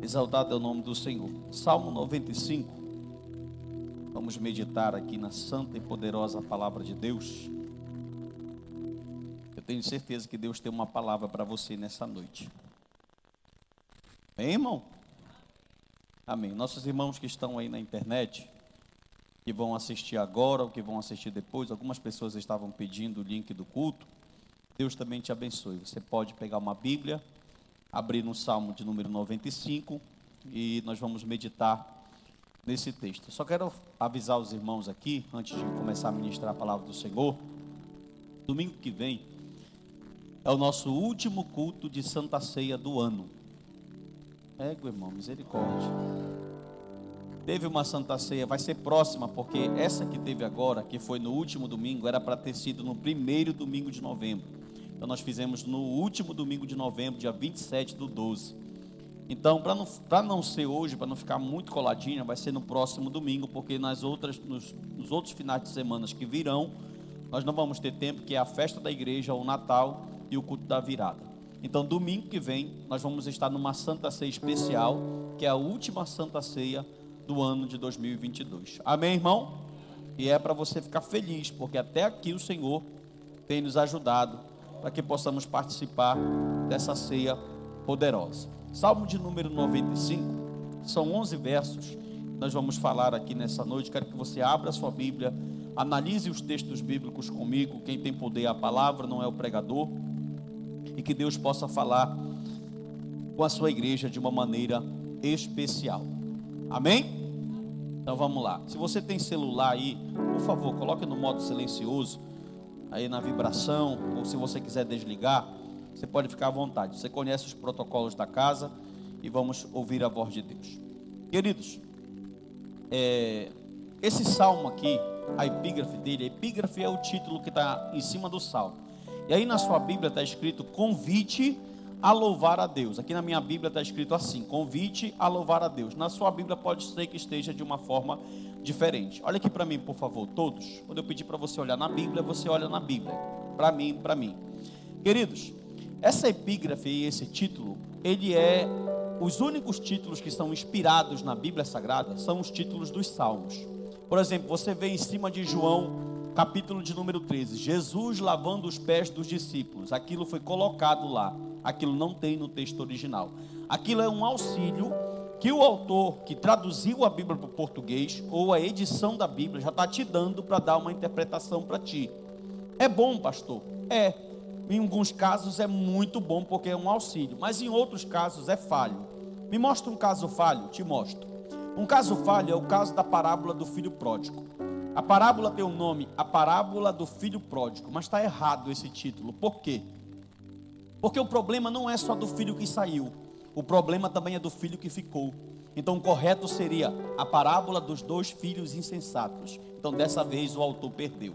Exaltado é o nome do Senhor. Salmo 95. Vamos meditar aqui na santa e poderosa palavra de Deus. Eu tenho certeza que Deus tem uma palavra para você nessa noite. Amém, irmão? Amém. Nossos irmãos que estão aí na internet, que vão assistir agora ou que vão assistir depois, algumas pessoas estavam pedindo o link do culto. Deus também te abençoe. Você pode pegar uma Bíblia, abrir no Salmo de número 95 e nós vamos meditar nesse texto. Só quero avisar os irmãos aqui, antes de começar a ministrar a palavra do Senhor, domingo que vem é o nosso último culto de Santa Ceia do ano. Irmão, misericórdia. Teve uma Santa Ceia, vai ser próxima, porque essa que teve agora, que foi no último domingo, era para ter sido no primeiro domingo de novembro. Então nós fizemos no último domingo de novembro, dia 27/12. Então, para não ser hoje, para não ficar muito coladinha, vai ser no próximo domingo, porque nos outros finais de semana que virão, nós não vamos ter tempo, que é a festa da igreja, o Natal e o culto da virada. Então, domingo que vem, nós vamos estar numa Santa Ceia especial, que é a última Santa Ceia do ano de 2022. Amém, irmão? E é para você ficar feliz, porque até aqui o Senhor tem nos ajudado, para que possamos participar dessa ceia poderosa. Salmo de número 95, são 11 versos, nós vamos falar aqui nessa noite. Quero que você abra a sua Bíblia, analise os textos bíblicos comigo. Quem tem poder é a palavra, não é o pregador. E que Deus possa falar com a sua igreja de uma maneira especial. Amém? Então vamos lá. Se você tem celular aí, por favor, coloque no modo silencioso, aí na vibração, ou se você quiser desligar, você pode ficar à vontade. Você conhece os protocolos da casa e vamos ouvir a voz de Deus. Queridos, esse salmo aqui, a epígrafe dele, a epígrafe é o título que está em cima do salmo. E aí na sua Bíblia está escrito convite a louvar a Deus. Aqui na minha Bíblia está escrito assim, convite a louvar a Deus. Na sua Bíblia pode ser que esteja de uma forma diferente. Olha aqui para mim, por favor, todos. Quando eu pedir para você olhar na Bíblia, você olha na Bíblia. Para mim. Queridos, essa epígrafe e esse título, ele é os únicos títulos que são inspirados na Bíblia Sagrada, são os títulos dos Salmos. Por exemplo, você vê em cima de João, capítulo de número 13, Jesus lavando os pés dos discípulos. Aquilo foi colocado lá, aquilo não tem no texto original. Aquilo é um auxílio que o autor que traduziu a Bíblia para o português, ou a edição da Bíblia, já está te dando para dar uma interpretação para ti. É bom, pastor? Em alguns casos é muito bom, porque é um auxílio, mas em outros casos é falho. Me mostra um caso falho, te mostro. Um caso falho é o caso da parábola do filho pródigo. A parábola tem o nome, a parábola do filho pródigo, mas está errado esse título. Por quê? Porque o problema não é só do filho que saiu, o problema também é do filho que ficou. Então o correto seria a parábola dos 2 filhos insensatos. Então dessa vez o autor perdeu.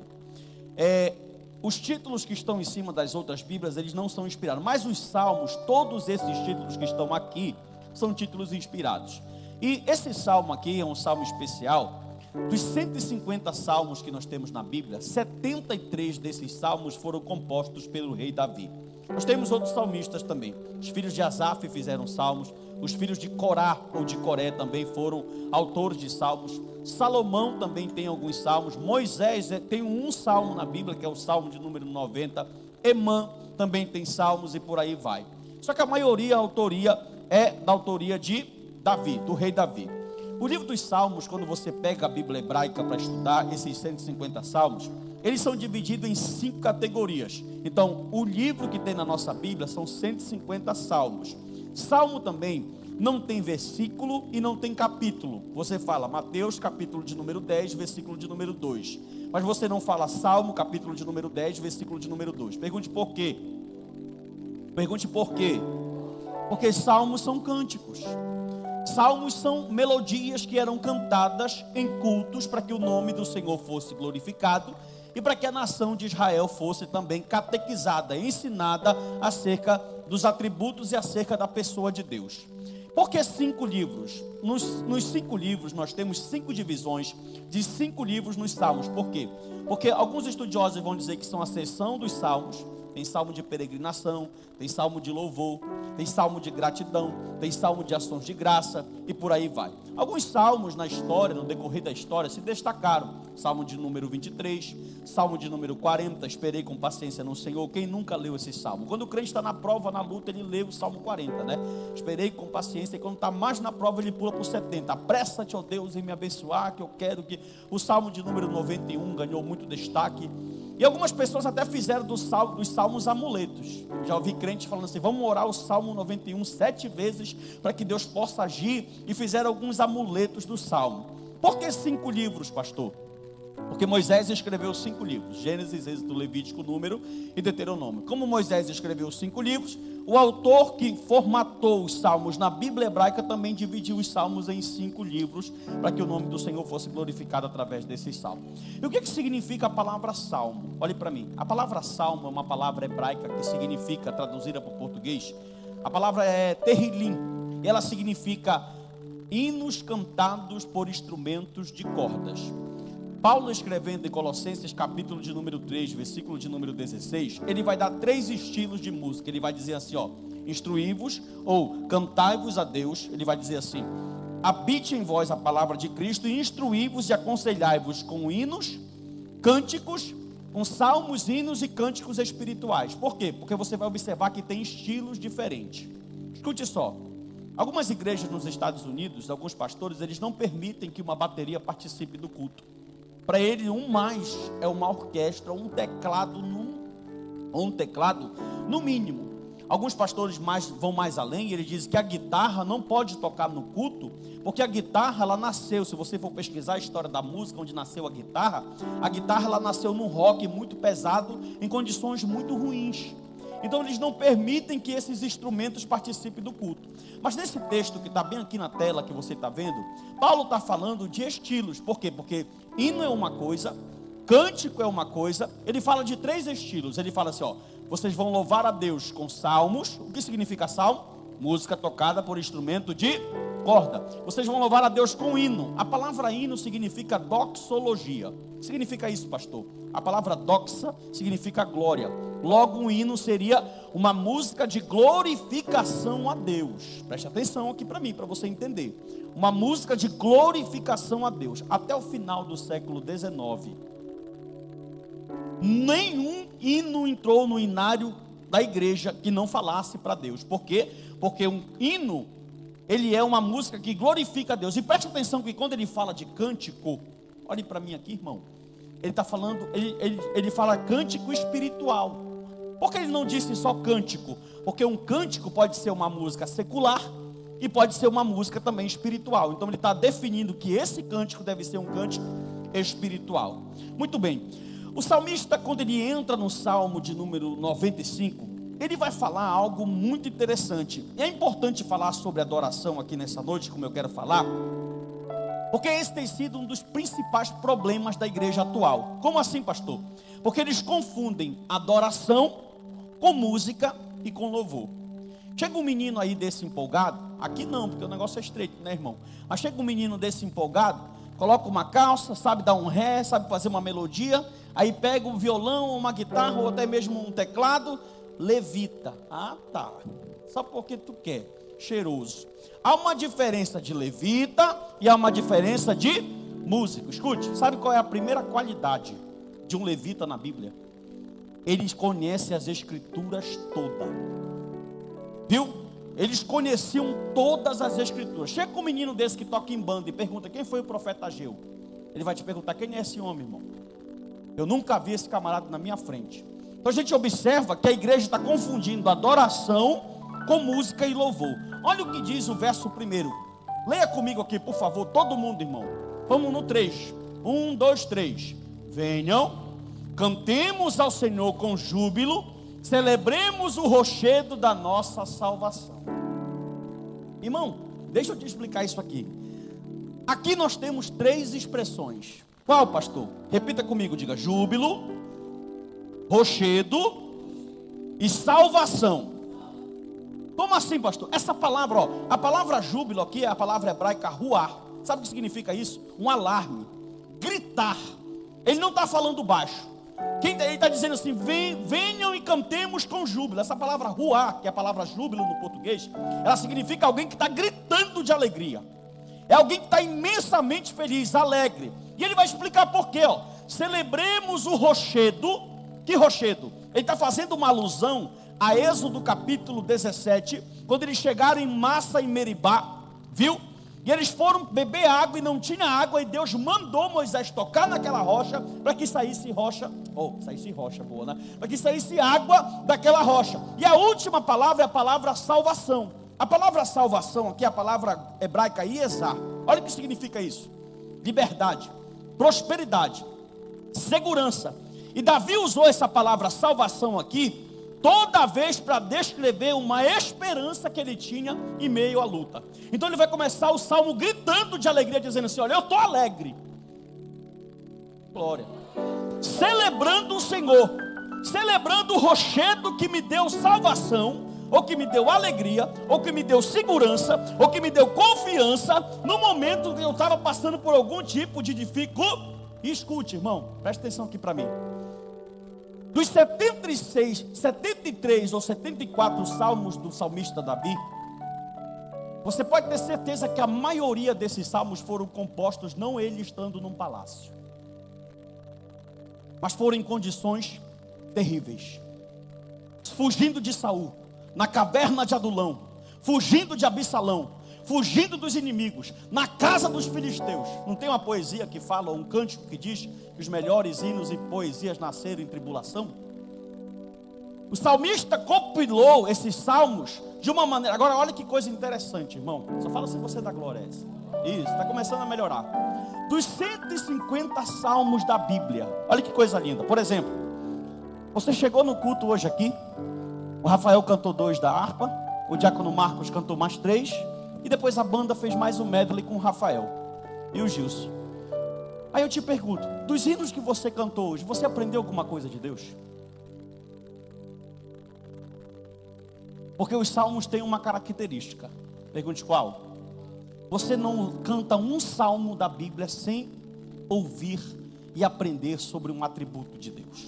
Os títulos que estão em cima das outras Bíblias, eles não são inspirados, mas os salmos, todos esses títulos que estão aqui, são títulos inspirados. E esse salmo aqui é um salmo especial. Dos 150 salmos que nós temos na Bíblia, 73 desses salmos foram compostos pelo rei Davi. Nós temos outros salmistas também. Os filhos de Asaf fizeram salmos. Os filhos de Corá ou de Coré também foram autores de salmos. Salomão também tem alguns salmos. Moisés tem um salmo na Bíblia, que é o salmo de número 90. Emã também tem salmos e por aí vai. Só que a maioria, a autoria é da autoria de Davi, do rei Davi. O livro dos Salmos, quando você pega a Bíblia hebraica para estudar esses 150 salmos, eles são divididos em 5 categorias. Então, o livro que tem na nossa Bíblia são 150 salmos. Salmo também não tem versículo e não tem capítulo. Você fala Mateus, capítulo de número 10, versículo de número 2. Mas você não fala Salmo, capítulo de número 10, versículo de número 2. Pergunte por quê. Porque salmos são cânticos. Salmos são melodias que eram cantadas em cultos para que o nome do Senhor fosse glorificado e para que a nação de Israel fosse também catequizada, ensinada acerca dos atributos e acerca da pessoa de Deus. Por que 5 livros? Nos 5 livros nós temos 5 divisões de 5 livros nos Salmos. Por quê? Porque alguns estudiosos vão dizer que são a seção dos Salmos. Tem salmo de peregrinação, tem salmo de louvor, tem salmo de gratidão, tem salmo de ações de graça e por aí vai. Alguns salmos na história, no decorrer da história, se destacaram. Salmo de número 23, salmo de número 40, esperei com paciência no Senhor. Quem nunca leu esse salmo? Quando o crente está na prova, na luta, ele lê o salmo 40, né? Esperei com paciência, e quando está mais na prova, ele pula para o 70. Apressa-te, ó Deus, em me abençoar, que eu quero que... O salmo de número 91 ganhou muito destaque. E algumas pessoas até fizeram dos salmos amuletos. Já ouvi crentes falando assim: vamos orar o salmo 91 7 vezes para que Deus possa agir. E fizeram alguns amuletos do salmo. Por que 5 livros, pastor? Porque Moisés escreveu 5 livros: Gênesis, Êxodo, Levítico, Número e Deuteronômio. Como Moisés escreveu 5 livros, o autor que formatou os salmos na Bíblia hebraica também dividiu os salmos em 5 livros, para que o nome do Senhor fosse glorificado através desses salmos. E o que significa a palavra salmo? Olhe para mim. A palavra salmo é uma palavra hebraica que significa, traduzida para o português, a palavra é terrilim, e ela significa hinos cantados por instrumentos de cordas. Paulo, escrevendo em Colossenses, capítulo de número 3, versículo de número 16, ele vai dar 3 estilos de música. Ele vai dizer assim, ó: instruí-vos, ou cantai-vos a Deus. Ele vai dizer assim: habite em vós a palavra de Cristo, e instruí-vos e aconselhai-vos com hinos, cânticos, com salmos, hinos e cânticos espirituais. Por quê? Porque você vai observar que tem estilos diferentes. Escute só. Algumas igrejas nos Estados Unidos, alguns pastores, eles não permitem que uma bateria participe do culto. Para ele, mais é uma orquestra, um teclado no mínimo. Alguns pastores vão mais além, e eles dizem que a guitarra não pode tocar no culto, porque a guitarra, ela nasceu, se você for pesquisar a história da música, onde nasceu a guitarra ela nasceu num rock muito pesado, em condições muito ruins. Então eles não permitem que esses instrumentos participem do culto. Mas nesse texto que está bem aqui na tela, que você está vendo, Paulo está falando de estilos. Por quê? Porque hino é uma coisa, cântico é uma coisa. Ele fala de 3 estilos. Ele fala assim, ó: vocês vão louvar a Deus com salmos. O que significa salmo? Música tocada por instrumento de corda. Vocês vão louvar a Deus com hino. A palavra hino significa doxologia. Significa isso, pastor? A palavra doxa significa glória. Logo, um hino seria uma música de glorificação a Deus. Preste atenção aqui para mim, para você entender. Uma música de glorificação a Deus. Até o final do século XIX, nenhum hino entrou no hinário da igreja que não falasse para Deus. Por quê? Porque um hino, ele é uma música que glorifica a Deus. E preste atenção que quando ele fala de cântico, olhe para mim aqui, irmão, ele está falando, ele fala cântico espiritual. Por que ele não disse só cântico? Porque um cântico pode ser uma música secular e pode ser uma música também espiritual. Então ele está definindo que esse cântico deve ser um cântico espiritual. Muito bem. O salmista, quando ele entra no salmo de número 95, ele vai falar algo muito interessante. E é importante falar sobre adoração aqui nessa noite, como eu quero falar, porque esse tem sido um dos principais problemas da igreja atual. Como assim, pastor? Porque eles confundem adoração com música e com louvor. Chega um menino aí desse empolgado, aqui não, porque o negócio é estreito, né, irmão? Mas chega um menino desse empolgado, coloca uma calça, sabe dar um ré, sabe fazer uma melodia, aí pega um violão, uma guitarra ou até mesmo um teclado, levita. Ah, tá. Só porque tu quer. Cheiroso. Há uma diferença de levita e há uma diferença de músico. Escute, sabe qual é a primeira qualidade de um levita na Bíblia? Eles conhecem as escrituras todas. Viu? Eles conheciam todas as escrituras. Chega com um menino desse que toca em banda e pergunta: quem foi o profeta Ageu? Ele vai te perguntar: quem é esse homem, irmão? Eu nunca vi esse camarada na minha frente. Então a gente observa que a igreja está confundindo adoração com música e louvor. Olha o que diz o verso 1. Leia comigo aqui, por favor, todo mundo, irmão. Vamos no 3. 1, 2, 3. Venham, cantemos ao Senhor com júbilo, celebremos o rochedo da nossa salvação. Irmão, deixa eu te explicar isso aqui. Aqui nós temos 3 expressões. Qual, pastor? Repita comigo, diga: júbilo, rochedo e salvação. Como assim, pastor? Essa palavra, ó, a palavra júbilo aqui é a palavra hebraica ruar. Sabe o que significa isso? Um alarme, gritar. Ele não está falando baixo. Ele está dizendo assim: venham e cantemos com júbilo. Essa palavra ruá, que é a palavra júbilo no português, ela significa alguém que está gritando de alegria. É alguém que está imensamente feliz, alegre. E ele vai explicar por quê, ó. Celebremos o rochedo. Que rochedo? Ele está fazendo uma alusão a Êxodo capítulo 17, quando eles chegaram em Massa e Meribá, viu? E eles foram beber água e não tinha água, e Deus mandou Moisés tocar naquela rocha, para que saísse rocha, boa, né? Para que saísse água daquela rocha. E a última palavra é a palavra salvação. A palavra salvação aqui é a palavra hebraica Iesá. Olha o que significa isso: liberdade, prosperidade, segurança. E Davi usou essa palavra salvação aqui toda vez para descrever uma esperança que ele tinha em meio à luta. Então ele vai começar o salmo gritando de alegria, dizendo assim: olha, eu estou alegre, glória, celebrando o Senhor, celebrando o rochedo que me deu salvação, ou que me deu alegria, ou que me deu segurança, ou que me deu confiança, no momento que eu estava passando por algum tipo de dificuldade. E escute, irmão, preste atenção aqui para mim. Dos 73 ou 74 salmos do salmista Davi, você pode ter certeza que a maioria desses salmos foram compostos não ele estando num palácio, mas foram em condições terríveis, fugindo de Saul, na caverna de Adulão, fugindo de Absalão, fugindo dos inimigos, na casa dos filisteus. Não tem uma poesia que fala, um cântico que diz que os melhores hinos e poesias nasceram em tribulação? O salmista compilou esses salmos de uma maneira. Agora olha que coisa interessante, irmão. Só fala se você dá glória a isso. Isso, está começando a melhorar. Dos 150 salmos da Bíblia, olha que coisa linda. Por exemplo, você chegou no culto hoje aqui, o Rafael cantou 2 da harpa, o diácono Marcos cantou mais 3, e depois a banda fez mais um medley com o Rafael e o Gilson. Aí eu te pergunto, dos hinos que você cantou hoje, você aprendeu alguma coisa de Deus? Porque os salmos têm uma característica. Pergunte qual? Você não canta um salmo da Bíblia sem ouvir e aprender sobre um atributo de Deus.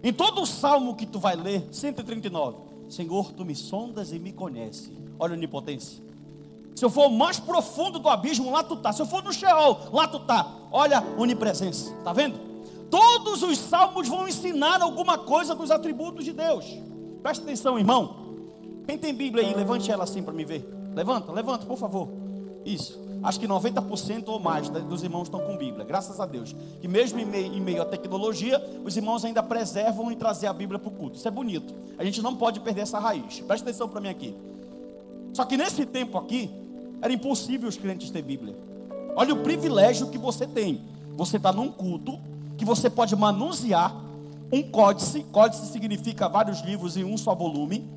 Em todo o salmo que tu vai ler, 139, Senhor, tu me sondas e me conheces. Olha a onipotência. Se eu for o mais profundo do abismo, lá tu está. Se eu for no Sheol, lá tu está. Olha a onipresença, está vendo? Todos os salmos vão ensinar alguma coisa dos atributos de Deus. Presta atenção, irmão. Quem tem Bíblia aí, levante ela assim para me ver. Levanta, por favor. Isso. Acho que 90% ou mais dos irmãos estão com Bíblia. Graças a Deus. Que mesmo em meio à tecnologia, os irmãos ainda preservam em trazer a Bíblia para o culto. Isso é bonito. A gente não pode perder essa raiz. Presta atenção para mim aqui. Só que nesse tempo aqui, era impossível os crentes ter Bíblia. Olha o privilégio que você tem. Você está num culto que você pode manusear um códice. Códice significa vários livros em um só volume.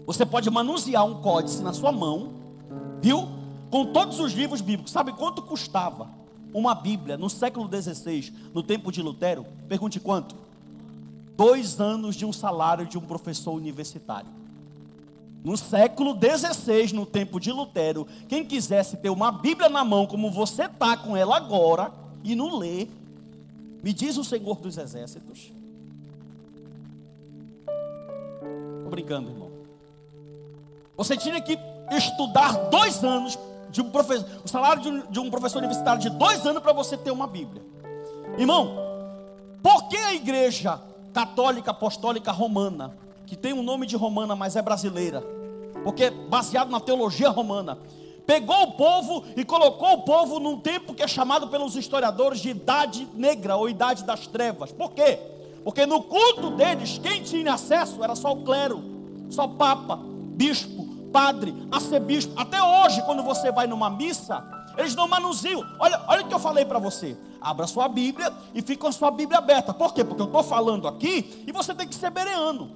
Você pode manusear um códice na sua mão, viu? Com todos os livros bíblicos. Sabe quanto custava uma Bíblia no século XVI, no tempo de Lutero? Pergunte quanto? 2 anos de um salário de um professor universitário. No século XVI, no tempo de Lutero, quem quisesse ter uma Bíblia na mão, como você está com ela agora, e não lê, me diz o Senhor dos Exércitos. Estou brincando, irmão. Você tinha que estudar 2 anos, o salário de um professor universitário de 2 anos para você ter uma Bíblia. Irmão, por que a igreja católica apostólica romana, que tem o nome de romana, mas é brasileira, porque é baseado na teologia romana, pegou o povo e colocou o povo num tempo que é chamado pelos historiadores de Idade Negra, ou Idade das Trevas? Por quê? Porque no culto deles, quem tinha acesso era só o clero, só papa, bispo, padre, arcebispo. Até hoje, quando você vai numa missa, eles não manuseiam. Olha o que eu falei para você. Abra sua Bíblia e fica com a sua Bíblia aberta. Por quê? Porque eu estou falando aqui e você tem que ser bereano.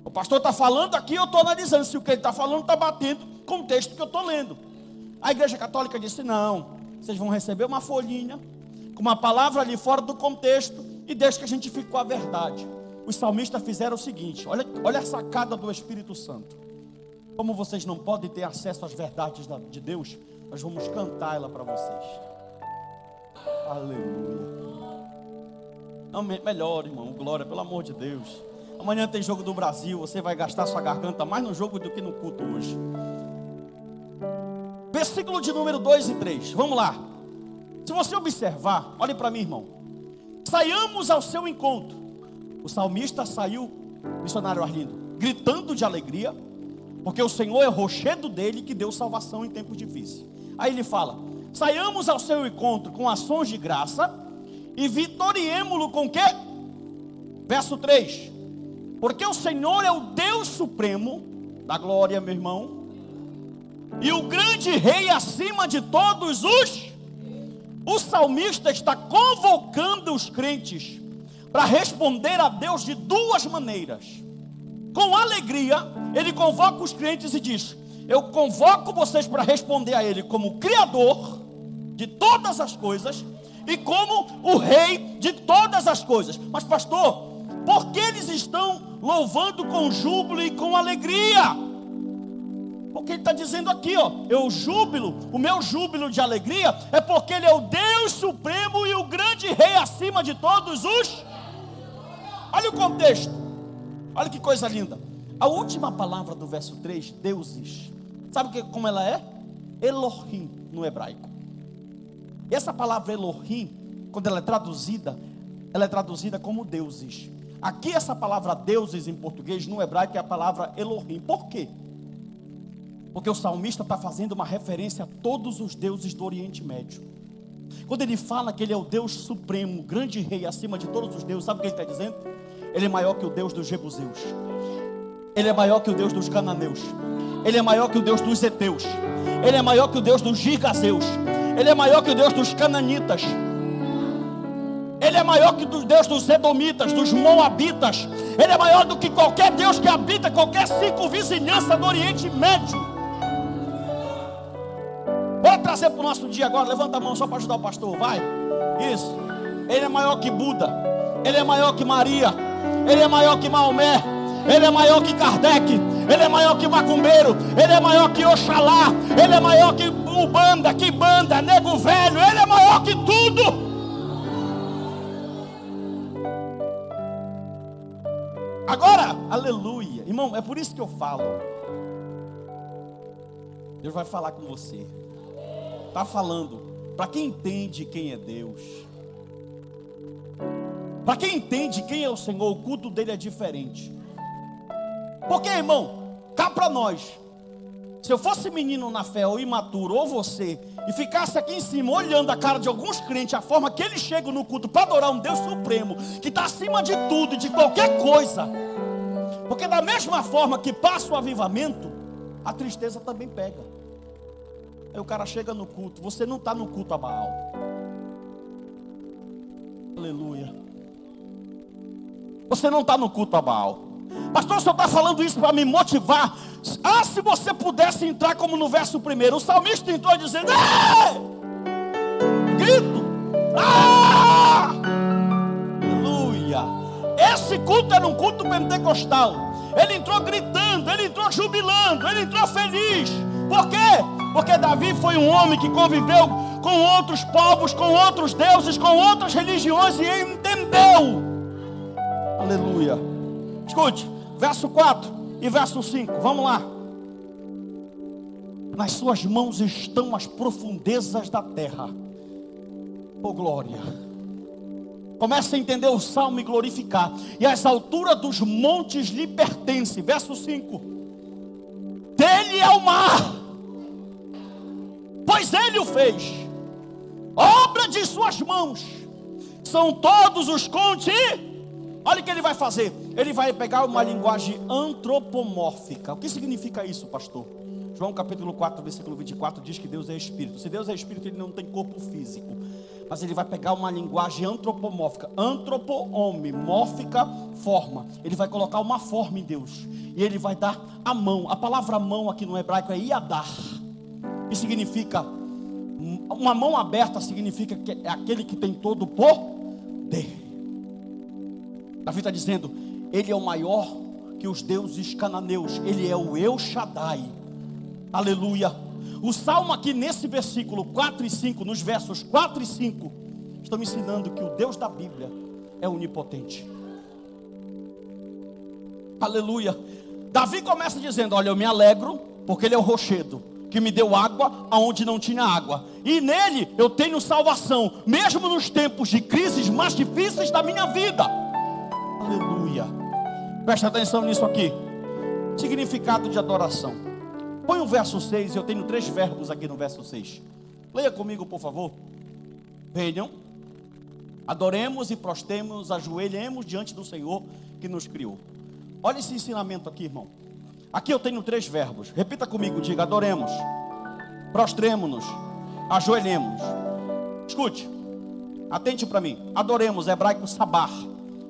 O pastor está falando aqui, eu estou analisando se o que ele está falando está batendo com o texto que eu estou lendo. A igreja católica disse: não, vocês vão receber uma folhinha com uma palavra ali fora do contexto e deixa que a gente fique com a verdade. Os salmistas fizeram o seguinte: olha a sacada do Espírito Santo. Como vocês não podem ter acesso às verdades de Deus, nós vamos cantar ela para vocês. Aleluia. Não, melhor, irmão, glória, pelo amor de Deus. Amanhã tem jogo do Brasil, você vai gastar sua garganta mais no jogo do que no culto hoje. Versículo de número 2 e 3, vamos lá. Se você observar, olhe para mim, irmão. Saiamos ao seu encontro. O salmista saiu, missionário Arlindo, gritando de alegria, porque o Senhor é o rochedo dele que deu salvação em tempos difíceis. Aí ele fala: saiamos ao seu encontro com ações de graça e vitoriemo-lo com o quê? Verso 3: porque o Senhor é o Deus supremo da glória, meu irmão, e o grande rei acima de todos os. O salmista está convocando os crentes para responder a Deus de duas maneiras. Com alegria, ele convoca os crentes e diz: eu convoco vocês para responder a Ele como Criador de todas as coisas e como o Rei de todas as coisas. Mas pastor, por que eles estão louvando com júbilo e com alegria? Porque ele está dizendo aqui, ó, o meu júbilo de alegria é porque Ele é o Deus supremo e o grande Rei acima de todos os. Olha o contexto, olha que coisa linda. A última palavra do verso 3, deuses, sabe como ela é? Elohim no hebraico. E essa palavra Elohim, quando ela é traduzida como deuses. Aqui essa palavra deuses em português, no hebraico, é a palavra Elohim. Por quê? Porque o salmista está fazendo uma referência a todos os deuses do Oriente Médio. Quando ele fala que Ele é o Deus supremo, grande rei acima de todos os deuses, sabe o que ele está dizendo? Ele é maior que o Deus dos Jebuseus, Ele é maior que o Deus dos Cananeus, Ele é maior que o Deus dos Heteus, Ele é maior que o Deus dos Girgazeus, Ele é maior que o Deus dos Cananitas, Ele é maior que o Deus dos Edomitas, dos Moabitas. Ele é maior do que qualquer Deus que habita qualquer circunvizinhança do Oriente Médio. Vou trazer para o nosso dia agora. Levanta a mão só para ajudar o pastor, vai. Isso. Ele é maior que Buda, Ele é maior que Maria, Ele é maior que Maomé, Ele é maior que Kardec, Ele é maior que Macumbeiro, Ele é maior que Oxalá, Ele é maior que Ubanda, que Banda, Nego Velho. Ele é maior que tudo. Agora, aleluia, irmão, é por isso que eu falo. Deus vai falar com você. Está falando para quem entende quem é Deus, para quem entende quem é o Senhor. O culto dele é diferente. Porque, irmão, cá para nós, se eu fosse menino na fé ou imaturo, ou você, e ficasse aqui em cima olhando a cara de alguns crentes, a forma que eles chegam no culto para adorar um Deus supremo, que está acima de tudo e de qualquer coisa. Porque da mesma forma que passa o avivamento, a tristeza também pega. Aí o cara chega no culto, você não está no culto a Baal. Aleluia. Você não está no culto a Baal. Pastor, o senhor está falando isso para me motivar. Ah, se você pudesse entrar como no verso 1, o salmista entrou dizendo: ei! Grito! Ah! Aleluia! Esse culto era um culto pentecostal. Ele entrou gritando, ele entrou jubilando, ele entrou feliz. Por quê? Porque Davi foi um homem que conviveu com outros povos, com outros deuses, com outras religiões, e entendeu. Aleluia. Escute, verso 4 e verso 5, vamos lá. Nas suas mãos estão as profundezas da terra. Oh glória. Comece a entender o salmo e glorificar. E as alturas dos montes lhe pertencem. Verso 5. Dele é o mar, pois ele o fez. Obra de suas mãos são todos os contes. Olha o que ele vai fazer. Ele vai pegar uma linguagem antropomórfica. O que significa isso, pastor? João capítulo 4, versículo 24 diz que Deus é Espírito. Se Deus é Espírito, Ele não tem corpo físico. Mas Ele vai pegar uma linguagem antropomórfica. Antropo-homem, mórfica, forma. Ele vai colocar uma forma em Deus. E Ele vai dar a mão. A palavra mão aqui no hebraico é iadar. Que significa, uma mão aberta significa que é aquele que tem todo o poder. Davi está dizendo: Ele é o maior que os deuses cananeus. Ele é o El Shaddai. Aleluia. O salmo aqui nesse versículo 4 e 5, nos versos 4 e 5, estão me ensinando que o Deus da Bíblia é onipotente. Aleluia. Davi começa dizendo: olha, eu me alegro porque ele é o rochedo que me deu água aonde não tinha água, e nele eu tenho salvação, mesmo nos tempos de crises mais difíceis da minha vida. Aleluia. Presta atenção nisso aqui. Significado de adoração. Põe o verso 6, eu tenho 3 verbos aqui no verso 6. Leia comigo, por favor. Venham, adoremos e prostremos, ajoelhemos diante do Senhor que nos criou. Olha esse ensinamento aqui, irmão. Aqui eu tenho 3 verbos. Repita comigo, diga: adoremos, prostremos-nos, ajoelhemos. Escute, atente para mim. Adoremos, hebraico sabar,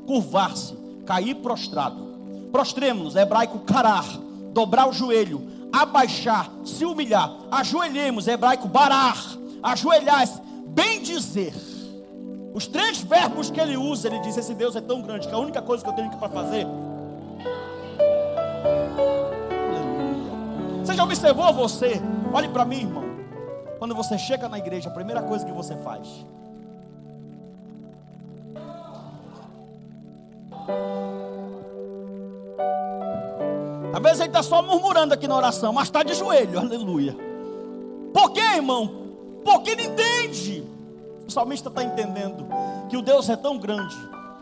curvar-se, cair prostrado. Prostremos-nos, hebraico carar, dobrar o joelho, abaixar, se humilhar. Ajoelhemos, hebraico barar, ajoelhar-se, bem dizer. Os 3 verbos que ele usa, ele diz: esse Deus é tão grande que a única coisa que eu tenho que fazer. Você já observou você? Olhe para mim, irmão. Quando você chega na igreja, a primeira coisa que você faz: às vezes ele está só murmurando aqui na oração, mas está de joelho, aleluia. Por quê, irmão? Porque ele entende. O salmista está entendendo que o Deus é tão grande,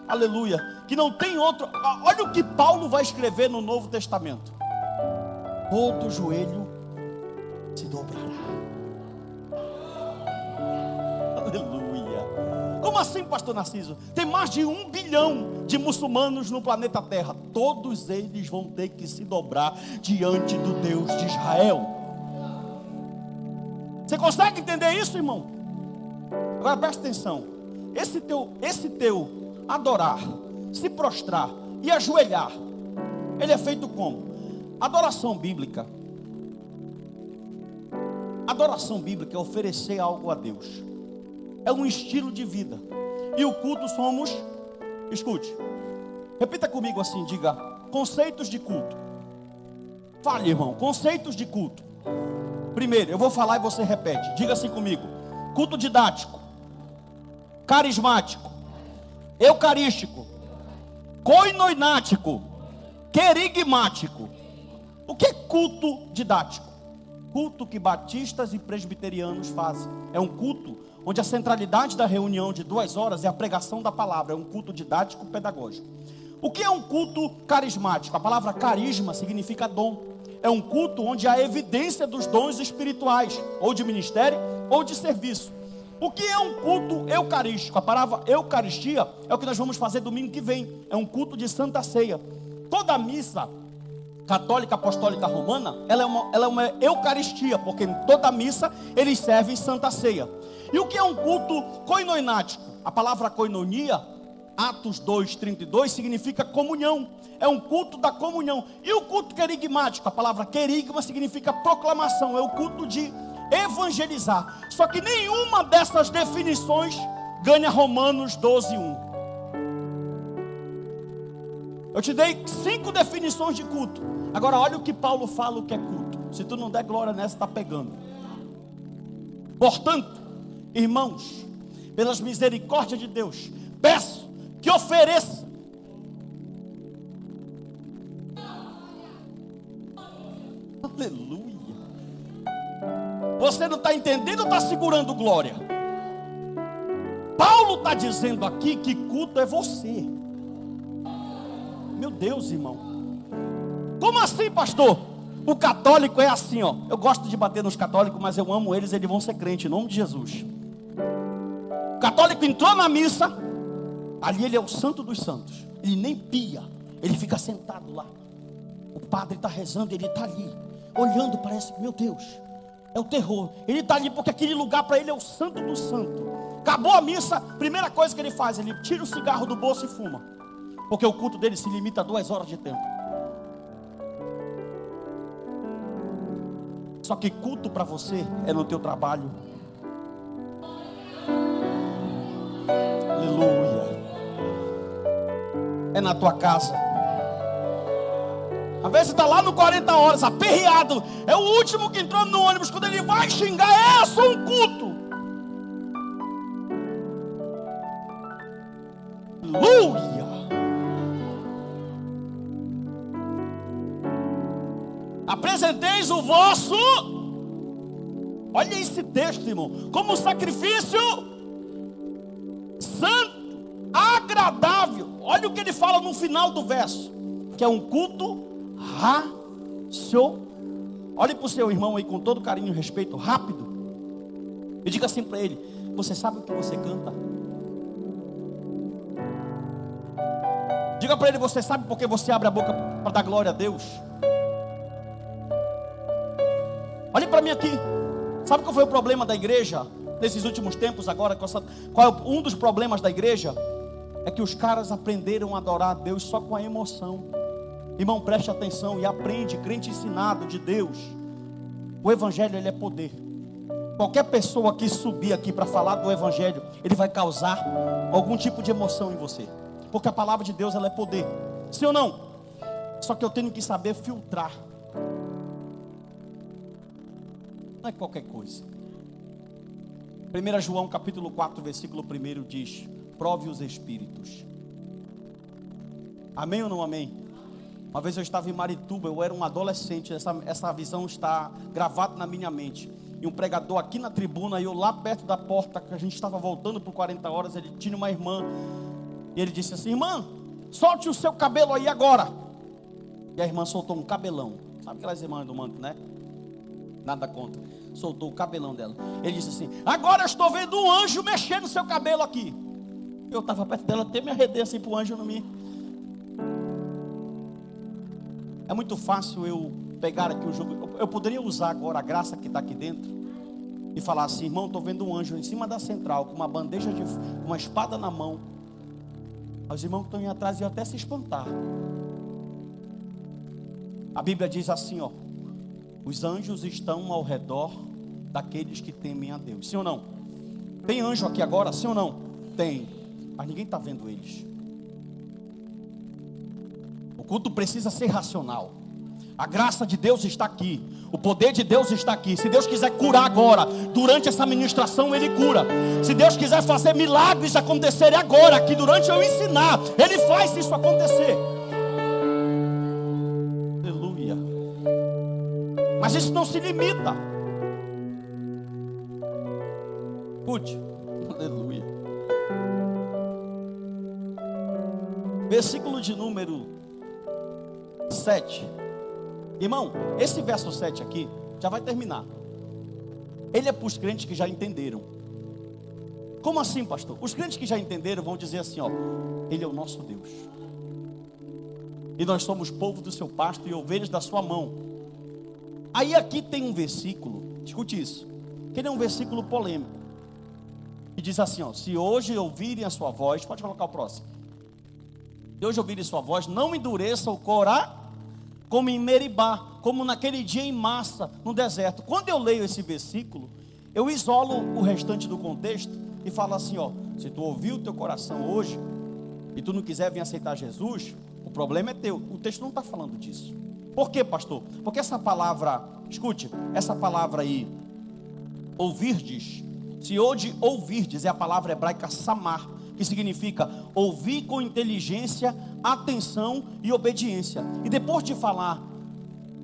aleluia, que não tem outro. Olha o que Paulo vai escrever no Novo Testamento: todo joelho se dobrará. Aleluia. Como assim, pastor Narciso? Tem mais de 1 bilhão de muçulmanos no planeta Terra. Todos eles vão ter que se dobrar diante do Deus de Israel. Você consegue entender isso, irmão? Agora presta atenção. Esse teu adorar, se prostrar e ajoelhar, ele é feito como? Adoração bíblica é oferecer algo a Deus. É um estilo de vida. E o culto somos, escute, repita comigo assim, diga: conceitos de culto. Fale, irmão, conceitos de culto. Primeiro, eu vou falar e você repete. Diga assim comigo: culto didático, carismático, eucarístico, koinonático, querigmático. O que é culto didático? Culto que batistas e presbiterianos fazem. É um culto onde a centralidade da reunião de 2 horas é a pregação da palavra. É um culto didático pedagógico. O que é um culto carismático? A palavra carisma significa dom. É um culto onde há evidência dos dons espirituais, ou de ministério, ou de serviço. O que é um culto eucarístico? A palavra eucaristia é o que nós vamos fazer domingo que vem. É um culto de Santa Ceia. Toda missa católica apostólica romana, ela é uma eucaristia, porque em toda missa eles servem Santa Ceia. E o que é um culto koinonático? A palavra koinonia, Atos 2:32, significa comunhão. É um culto da comunhão. E o culto querigmático? A palavra querigma significa proclamação. É o culto de evangelizar. Só que nenhuma dessas definições ganha Romanos 12:1. Eu te dei 5 definições de culto. Agora olha o que Paulo fala o que é culto. Se tu não der glória nessa, está pegando. Portanto, irmãos, pelas misericórdias de Deus, peço que ofereça. Aleluia. Você não está entendendo ou está segurando glória? Paulo está dizendo aqui que culto é você. Meu Deus, irmão. Como assim, pastor? O católico é assim, ó. Eu gosto de bater nos católicos, mas eu amo eles vão ser crentes, em nome de Jesus. O católico entrou na missa, ali ele é o santo dos santos. Ele nem pia, ele fica sentado lá. O padre está rezando, ele está ali, olhando, parece, meu Deus, é o terror. Ele está ali porque aquele lugar para ele é o santo do santo. Acabou a missa, primeira coisa que ele faz, ele tira o cigarro do bolso e fuma. Porque o culto dele se limita a 2 horas de tempo. Só que culto para você é no teu trabalho. Aleluia. É na tua casa. Às vezes está lá no 40 horas, aperreado. É o último que entrou no ônibus. Quando ele vai xingar, é só um culto. Aleluia! Apresenteis o vosso, olha esse texto, irmão, como um sacrifício santo, agradável. Olha o que ele fala no final do verso, que é um culto racional. Olhe para o seu irmão aí com todo carinho e respeito, rápido, e diga assim para ele: você sabe o que você canta? Diga para ele: você sabe porque você abre a boca para dar glória a Deus? Olhe para mim aqui. Sabe qual foi o problema da igreja nesses últimos tempos agora? Qual é um dos problemas da igreja? É que os caras aprenderam a adorar a Deus só com a emoção. Irmão, preste atenção e aprende, crente ensinado de Deus. O evangelho, ele é poder. Qualquer pessoa que subir aqui para falar do evangelho, ele vai causar algum tipo de emoção em você. Porque a palavra de Deus, ela é poder. Sim ou não? Só que eu tenho que saber filtrar. Não é qualquer coisa. 1 João capítulo 4, versículo 1 diz: prove os espíritos. Amém ou não amém? Uma vez eu estava em Marituba, eu era um adolescente, essa visão está gravada na minha mente. E um pregador aqui na tribuna, eu lá perto da porta, que a gente estava voltando por 40 horas, ele tinha uma irmã, e ele disse assim: irmã, solte o seu cabelo aí agora. E a irmã soltou um cabelão. Sabe aquelas irmãs do manto, né? Nada contra. Soltou o cabelão dela. Ele disse assim: agora eu estou vendo um anjo mexer no seu cabelo aqui. Eu estava perto dela, até me arredei assim para o anjo não me... É muito fácil eu pegar aqui o jogo. Eu poderia usar agora a graça que está aqui dentro e falar assim: irmão, estou vendo um anjo em cima da central, com uma bandeja de uma espada na mão. Os irmãos que estão aí atrás iam até se espantar. A Bíblia diz assim, ó: os anjos estão ao redor daqueles que temem a Deus. Sim ou não? Tem anjo aqui agora? Sim ou não? Tem. Mas ninguém está vendo eles. O culto precisa ser racional. A graça de Deus está aqui. O poder de Deus está aqui. Se Deus quiser curar agora, durante essa ministração, Ele cura. Se Deus quiser fazer milagres acontecerem agora, aqui durante eu ensinar, Ele faz isso acontecer. Aleluia. Mas isso não se limita. Escute. Aleluia. Versículo de número 7. Irmão, esse verso 7 aqui já vai terminar. Ele é para os crentes que já entenderam. Como assim, pastor? Os crentes que já entenderam vão dizer assim, ó: Ele é o nosso Deus, e nós somos povo do seu pasto e ovelhas da sua mão. Aí aqui tem um versículo, escute isso, que ele é um versículo polêmico, que diz assim, ó: se hoje ouvirem a sua voz, pode colocar o próximo. Se hoje ouvirem sua voz, não endureça o coração, como em Meribá, como naquele dia em Massa, no deserto. Quando eu leio esse versículo, eu isolo o restante do contexto e falo assim, ó: se tu ouvir o teu coração hoje e tu não quiser vir aceitar Jesus, o problema é teu. O texto não está falando disso. Por quê, pastor? Porque essa palavra, escute, essa palavra aí, ouvirdes, se hoje ouvirdes, é a palavra hebraica samar, que significa ouvir com inteligência, atenção e obediência. E depois de falar,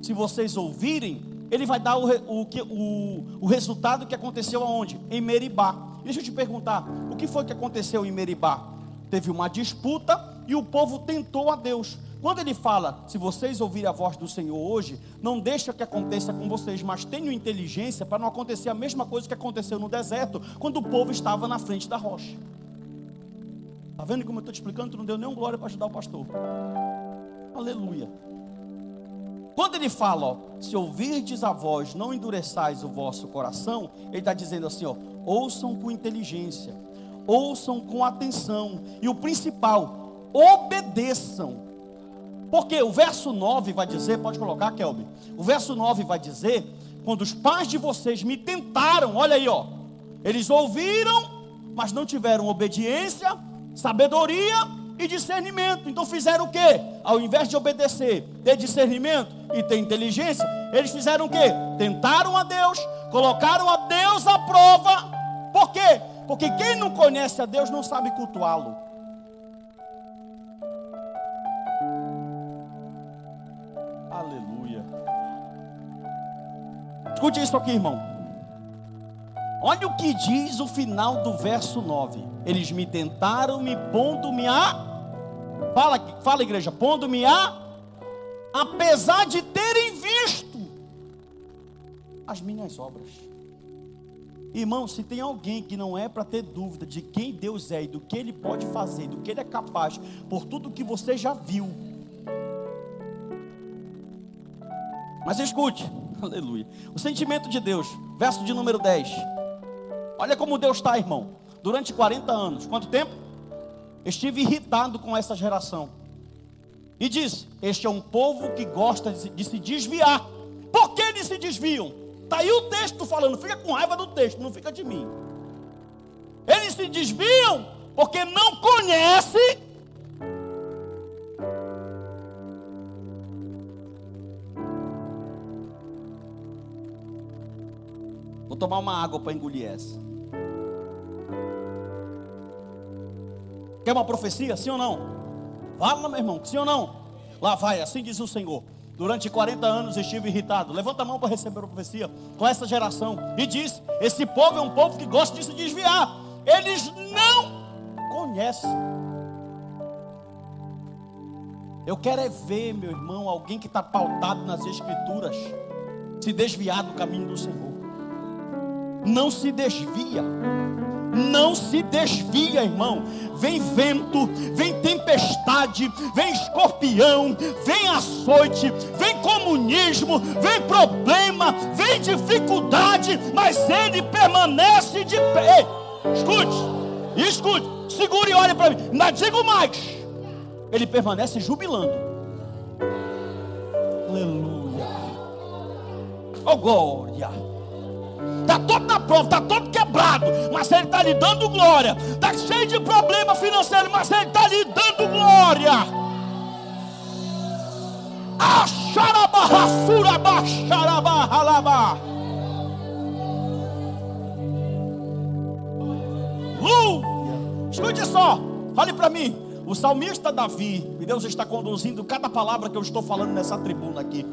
se vocês ouvirem, ele vai dar o resultado que aconteceu aonde? Em Meribá. Deixa eu te perguntar, o que foi que aconteceu em Meribá? Teve uma disputa e o povo tentou a Deus. Quando ele fala, se vocês ouvirem a voz do Senhor hoje, não deixa que aconteça com vocês, mas tenham inteligência para não acontecer a mesma coisa que aconteceu no deserto, quando o povo estava na frente da rocha. Está vendo como eu estou te explicando? Tu não deu nenhum glória para ajudar o pastor. Aleluia. Quando ele fala, ó, se ouvirdes a voz, não endureçais o vosso coração, ele está dizendo assim, ó: ouçam com inteligência, ouçam com atenção, e o principal, obedeçam. Porque o verso 9 vai dizer, pode colocar, Kelby, o verso 9 vai dizer, quando os pais de vocês me tentaram, olha aí, ó, eles ouviram, mas não tiveram obediência, sabedoria e discernimento. Então fizeram o quê? Ao invés de obedecer, ter discernimento e ter inteligência, eles fizeram o quê? Tentaram a Deus, colocaram a Deus à prova. Por quê? Porque quem não conhece a Deus não sabe cultuá-lo. Escute isso aqui, irmão. Olha o que diz o final do verso 9. Eles me tentaram, me pondo-me a... Fala igreja, pondo-me a... Apesar de terem visto as minhas obras. Irmão, se tem alguém que não é para ter dúvida de quem Deus é e do que Ele pode fazer, do que Ele é capaz, por tudo que você já viu. Mas escute, aleluia, o sentimento de Deus, verso de número 10. Olha como Deus está, irmão. Durante 40 anos, quanto tempo? Estive irritado com essa geração. E disse: este é um povo que gosta de se desviar. Por que eles se desviam? Está aí o texto falando. Fica com raiva do texto, não fica de mim. Eles se desviam porque não conhecem. Vou tomar uma água para engolir essa. Quer uma profecia? Sim ou não? Fala, meu irmão, sim ou não? Lá vai, assim diz o Senhor. Durante 40 anos estive irritado. Levanta a mão para receber a profecia com essa geração. E diz: esse povo é um povo que gosta de se desviar. Eles não conhecem. Eu quero é ver, meu irmão, alguém que está pautado nas Escrituras se desviar do caminho do Senhor. Não se desvia. Não se desvia, irmão. Vem vento, vem tempestade, vem escorpião, vem açoite, vem comunismo, vem problema, vem dificuldade, mas ele permanece de pé. Escute, segure e olhe para mim. Não digo mais. Ele permanece jubilando. Aleluia. Oh glória. Está todo na prova, está todo quebrado, mas ele está lhe dando glória. Está cheio de problema financeiro, mas ele está lhe dando glória. Escute só, olhe para mim. O salmista Davi, e Deus está conduzindo cada palavra que eu estou falando nessa tribuna aqui.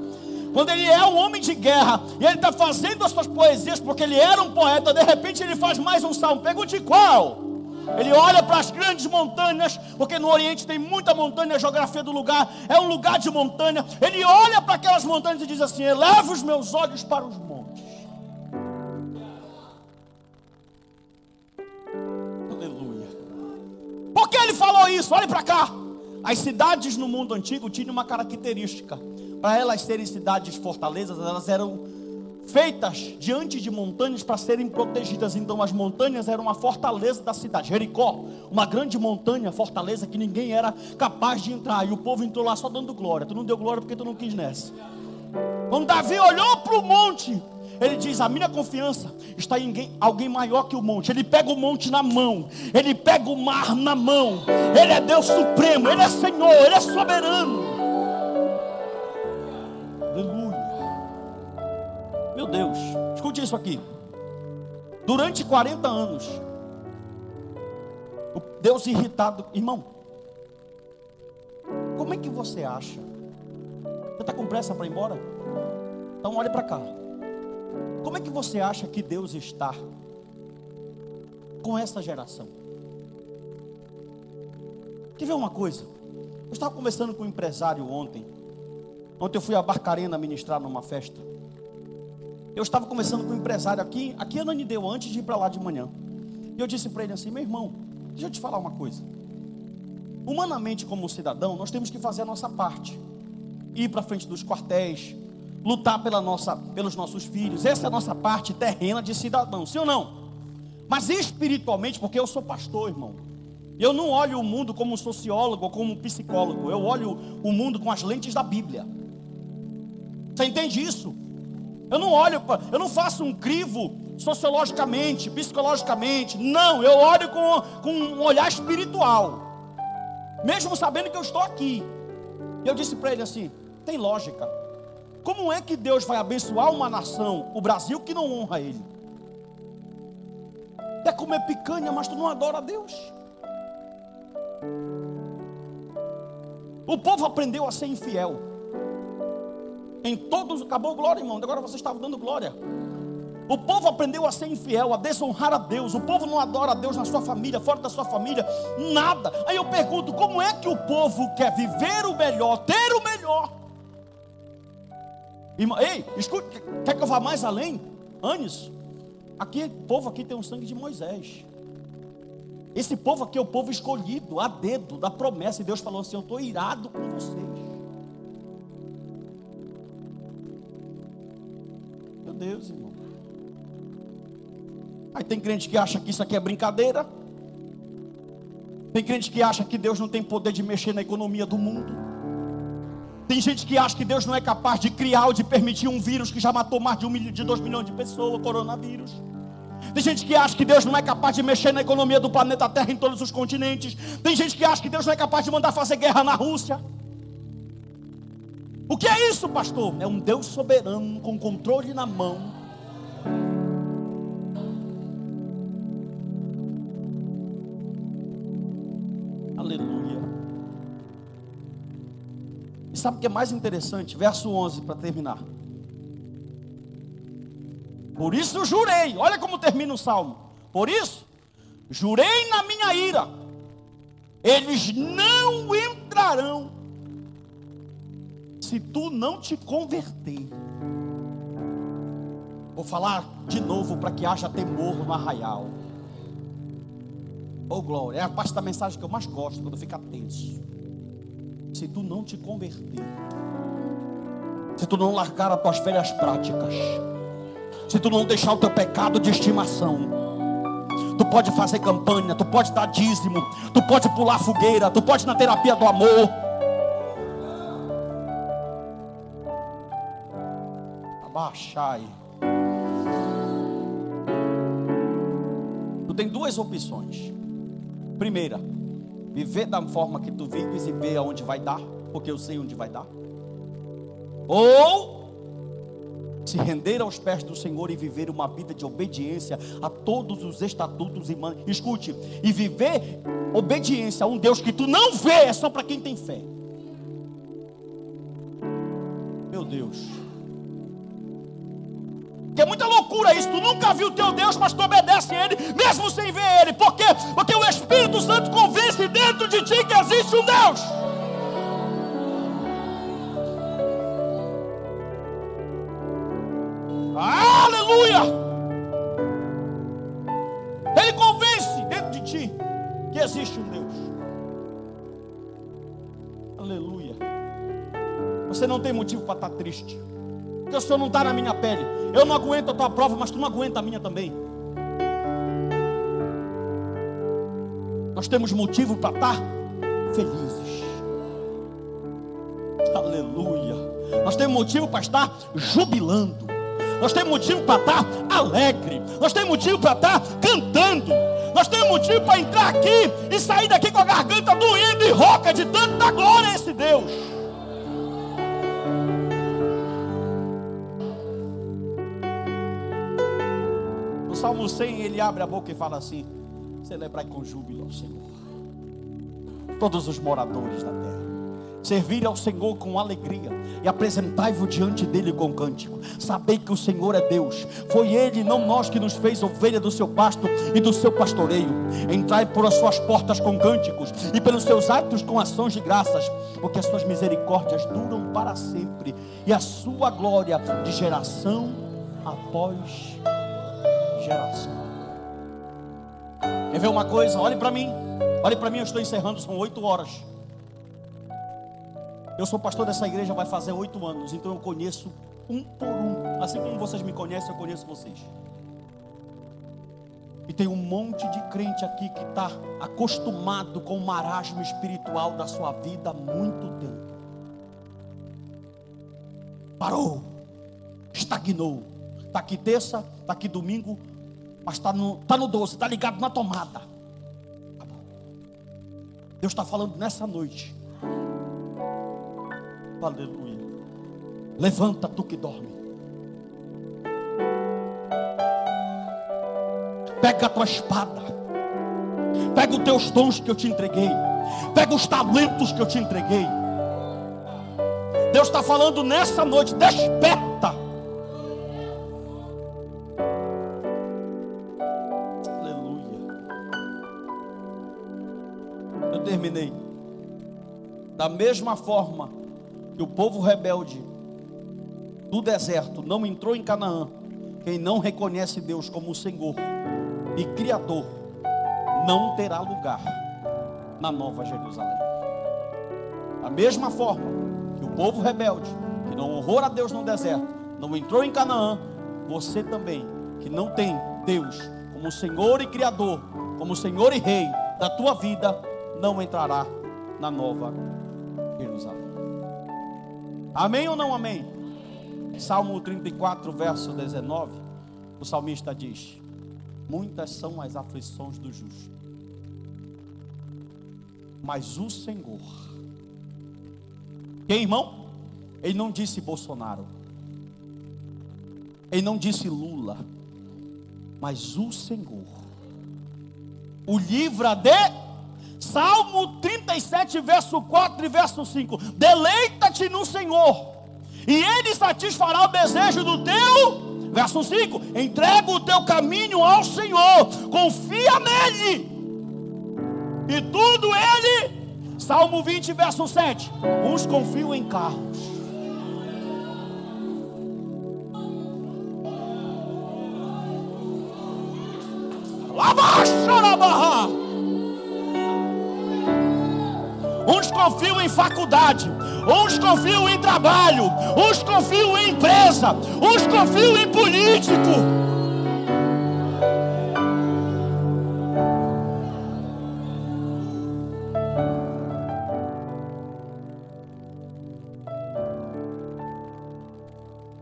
Quando ele é um homem de guerra, e ele está fazendo as suas poesias, porque ele era um poeta, de repente ele faz mais um salmo. Pergunte qual? Ele olha para as grandes montanhas, porque no Oriente tem muita montanha, a geografia do lugar é um lugar de montanha. Ele olha para aquelas montanhas e diz assim: eleva os meus olhos para os montes. Aleluia. Por que ele falou isso? Olhe para cá. As cidades no mundo antigo tinham uma característica. Para elas serem cidades fortalezas, elas eram feitas diante de montanhas para serem protegidas. Então as montanhas eram uma fortaleza da cidade. Jericó, uma grande montanha, fortaleza que ninguém era capaz de entrar. E o povo entrou lá só dando glória. Tu não deu glória porque tu não quis nessa. Quando Davi olhou para o monte, ele diz: a minha confiança está em alguém maior que o monte. Ele pega o monte na mão, ele pega o mar na mão. Ele é Deus supremo, ele é Senhor, ele é soberano. Aleluia. Meu Deus, escute isso aqui. Durante 40 anos, Deus irritado. Irmão, como é que você acha? Você está com pressa para ir embora? Então olhe para cá. Como é que você acha que Deus está com essa geração? Quer ver uma coisa? Eu estava conversando com um empresário ontem. Ontem eu fui a Barcarena ministrar numa festa. Eu estava conversando com um empresário aqui em Ananideu, antes de ir para lá de manhã. E eu disse para ele assim: meu irmão, deixa eu te falar uma coisa. Humanamente, como cidadão, nós temos que fazer a nossa parte. Ir para frente dos quartéis, lutar pelos nossos filhos. Essa é a nossa parte terrena de cidadão, sim ou não? Mas espiritualmente, porque eu sou pastor, irmão, eu não olho o mundo como sociólogo ou como psicólogo. Eu olho o mundo com as lentes da Bíblia. Você entende isso? Eu não faço um crivo sociologicamente, psicologicamente. Não, eu olho com um olhar espiritual, mesmo sabendo que eu estou aqui. E eu disse para ele assim: tem lógica. Como é que Deus vai abençoar uma nação, o Brasil, que não honra Ele? Quer comer picanha, mas tu não adora a Deus. O povo aprendeu a ser infiel. Em todos, acabou glória, irmão. Agora você estava dando glória. O povo aprendeu a ser infiel, a desonrar a Deus. O povo não adora a Deus na sua família, fora da sua família, nada. Aí eu pergunto, como é que o povo quer viver o melhor, ter o melhor? Ei, escute, quer que eu vá mais além? Anis, o povo aqui tem o sangue de Moisés. Esse povo aqui é o povo escolhido, a dedo, da promessa. E Deus falou assim, eu estou irado com vocês. Meu Deus, irmão. Aí tem crente que acha que isso aqui é brincadeira. Tem crente que acha que Deus não tem poder de mexer na economia do mundo. Tem gente que acha que Deus não é capaz de criar ou de permitir um vírus que já matou mais de 2 milhões de pessoas, o coronavírus. Tem gente que acha que Deus não é capaz de mexer na economia do planeta Terra em todos os continentes. Tem gente que acha que Deus não é capaz de mandar fazer guerra na Rússia. O que é isso, pastor? É um Deus soberano, com controle na mão. Aleluia. E sabe o que é mais interessante? Verso 11, para terminar. Por isso jurei, olha como termina o salmo. Por isso, jurei na minha ira, eles não entrarão, se tu não te converter. Vou falar de novo para que haja temor no arraial. Oh glória, é a parte da mensagem que eu mais gosto, quando fica tenso. Se tu não te converter, se tu não largar as tuas velhas práticas, se tu não deixar o teu pecado de estimação, tu pode fazer campanha, tu pode dar dízimo, tu pode pular fogueira, tu pode ir na terapia do amor. Abaixai. Tu tem duas opções. Primeira, viver da forma que tu vives e ver aonde vai dar, porque eu sei onde vai dar. Ou se render aos pés do Senhor e viver uma vida de obediência a todos os estatutos e escute, e viver obediência a um Deus que tu não vê, é só para quem tem fé. Meu Deus, que é muita loucura isso. Tu nunca viu o teu Deus, mas tu obedece a Ele, mesmo sem ver Ele. Por quê? Porque o Espírito Santo convence dentro de ti que existe um Deus. Aleluia! Ele convence dentro de ti que existe um Deus. Aleluia! Você não tem motivo para estar triste, porque o Senhor não está na minha pele. Eu não aguento a tua prova, mas tu não aguenta a minha também. Nós temos motivo para estar felizes. Aleluia! Nós temos motivo para estar jubilando. Nós temos motivo para estar alegre. Nós temos motivo para estar cantando. Nós temos motivo para entrar aqui e sair daqui com a garganta doendo e rouca de tanto dar glória a esse Deus. No Salmo 100 ele abre a boca e fala assim: celebrai com júbilo ao Senhor, todos os moradores da terra. Servir ao Senhor com alegria e apresentai-vos diante dele com cântico. Sabei que o Senhor é Deus. Foi Ele, não nós, que nos fez ovelha do seu pasto e do seu pastoreio. Entrai por as suas portas com cânticos e pelos seus atos com ações de graças, porque as suas misericórdias duram para sempre e a sua glória de geração após geração. Quer ver uma coisa? Olhe para mim, eu estou encerrando, são 8 horas. Eu sou pastor dessa igreja, vai fazer 8 anos, então eu conheço um por um. Assim como vocês me conhecem, eu conheço vocês. E tem um monte de crente aqui que está acostumado com o marasmo espiritual da sua vida há muito tempo. Parou, estagnou. Está aqui terça, está aqui domingo, mas está no 12, está ligado na tomada. Deus está falando nessa noite. Aleluia. Levanta tu que dorme. Pega a tua espada. Pega os teus dons que eu te entreguei. Pega os talentos que eu te entreguei. Deus está falando nessa noite. Desperta. terminei. Da mesma forma que o povo rebelde do deserto não entrou em Canaã, quem não reconhece Deus como Senhor e Criador não terá lugar na Nova Jerusalém. Da mesma forma que o povo rebelde, que não honrou a Deus no deserto, não entrou em Canaã, você também, que não tem Deus como Senhor e Criador, como Senhor e Rei da tua vida, não entrará na Nova Jerusalém. Amém ou não amém? Salmo 34, verso 19, o salmista diz: muitas são as aflições do justo, mas o Senhor, quem, irmão? Ele não disse Bolsonaro, ele não disse Lula, mas o Senhor o livra de... Salmo 37, verso 4 e verso 5: deleita-te no Senhor, e Ele satisfará o desejo do teu... Verso 5: entrega o teu caminho ao Senhor, confia nele, e tudo Ele... Salmo 20, verso 7: uns confiam em carros, uns confiam em faculdade, uns confiam em trabalho, uns confiam em empresa, uns confiam em político.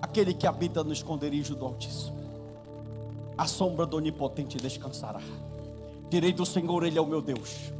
Aquele que habita no esconderijo do Altíssimo, a sombra do Onipotente descansará. Direi do Senhor, Ele é o meu Deus,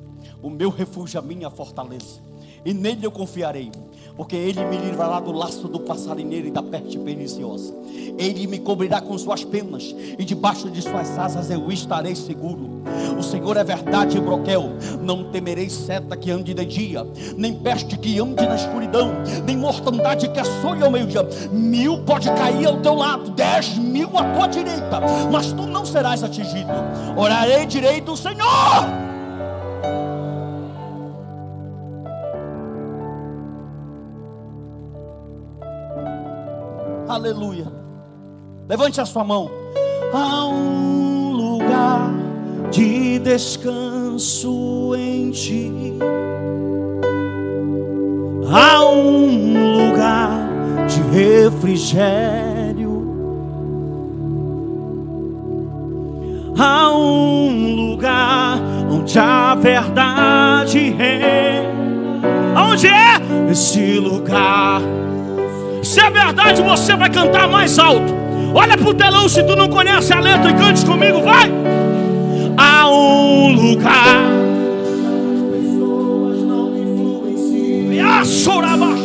o meu refúgio, a minha fortaleza, e nele eu confiarei, porque Ele me livrará do laço do passarinheiro e da peste perniciosa. Ele me cobrirá com suas penas, e debaixo de suas asas eu estarei seguro. O Senhor é verdade e broquel, não temerei seta que ande de dia, nem peste que ande na escuridão, nem mortandade que assolie ao meio-dia. 1000 pode cair ao teu lado, 10.000 à tua direita, mas tu não serás atingido. Orarei direito do Senhor. Aleluia. Levante a sua mão. Há um lugar de descanso em ti, há um lugar de refrigério, há um lugar onde a verdade reina. Aonde é esse lugar? Se é verdade, você vai cantar mais alto. Olha pro telão se tu não conhece a letra e cante comigo, vai! Há um lugar, as pessoas não influenciam, e a chorabaixa.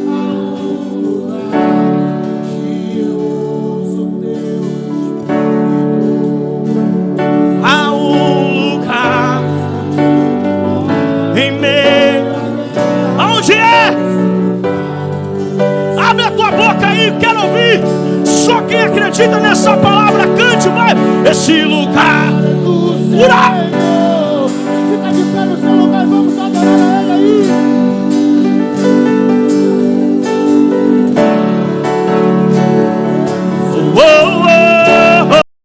Há um lugar que eu ouço teu espírito. Há um lugar em meio. Aonde é? Abre a tua boca aí, quero ouvir. Só quem acredita nessa palavra, cante, vai. Esse lugar, Senhor, fica de pé no seu lugar.